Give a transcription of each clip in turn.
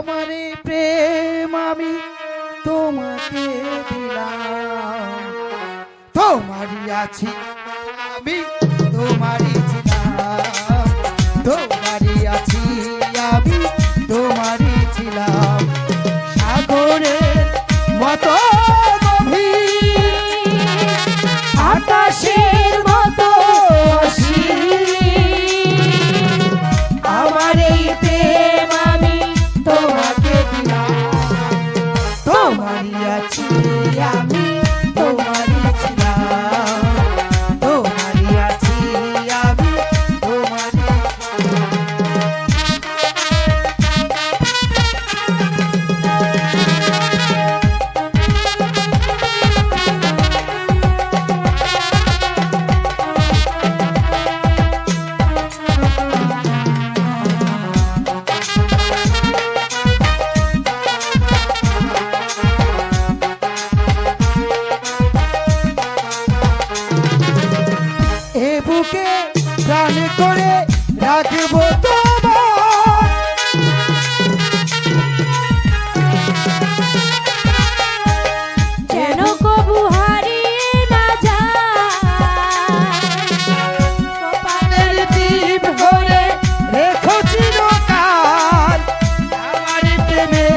আমারে প্রেম আমি তোমাকে দিলাম, তোমারই আছি আমি তোমারই ছিলাম, তোমারই আছি আমি তোমারই ছিলাম। সাগরের মতো গভীর, আকাশের মতো অসীম, আমার এই প্রেম আমি তোমাকে দিলাম, তোমারই আছি আমি তোমারই ছিলাম, তোমারই আছি আমি তোমারই এ বুকে প্রাণ করে রাখবো তোমার, যেন কবু হারিয়ে না যায়, কপালের টিপ ধরে রেখো চিরকাল, আমার প্রেমে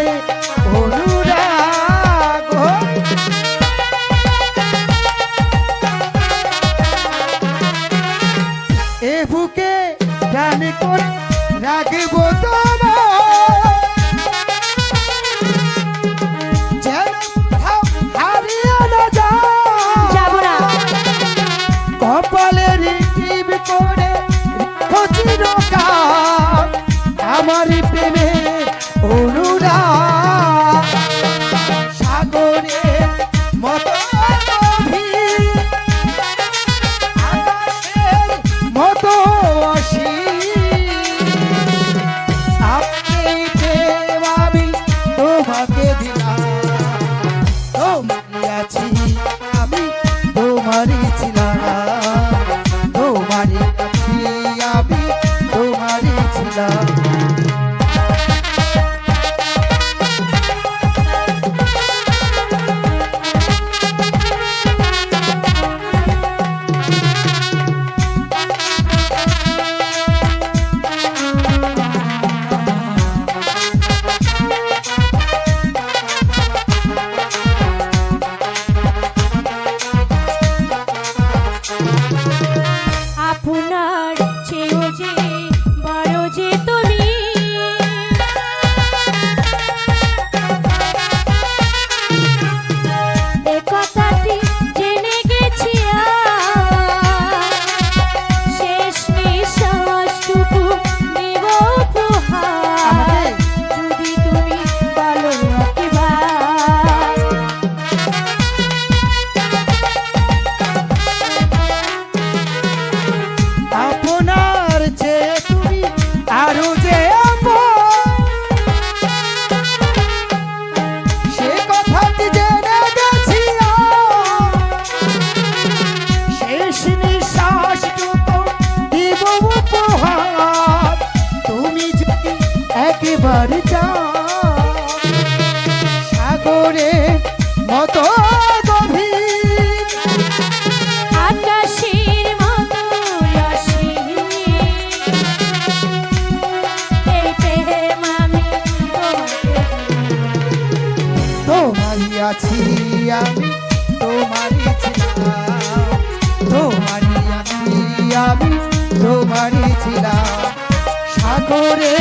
অনুরাগ। এ বুকে প্রাণ করে রাখবো তোমার, যেন কোথাও হারিয়ে না যায়, যাবো না। কপালের টিপ করে রেখো চিরকাল, আমার প্রেমে অনুরাগ। সাগরের মতো গভীর, আকাশের মতো অসীম, এই প্রেম আমি তোমাকে দিলাম, তোমারই আছি আমি তোমারই ছিলাম, তোমারই আছি আমি তোমারই ছিলাম। আপনার চেয়েও যে বড় যে তুমি, এ কথাটি জেনে গেছি আজ, শেষ নিঃশ্বাসটুকু দেব উপহার, যদি তুমি বলো একবার। আপনার চেয়ে তুমি আরো যে আপন, সে কথাটি জেনে গেছি আজ, শেষ নিঃশ্বাসটুকু দিব উপহার, তুমি যদি একবার যাও। সাগরের মতো গভীর, আকাশের মতো অসীম, এই প্রেম আমি তোমাকে তোমারই আছি আমি তোমারই ছিলাম, তোমারই আছি আমি তোমারই ছিলাম। সাগরে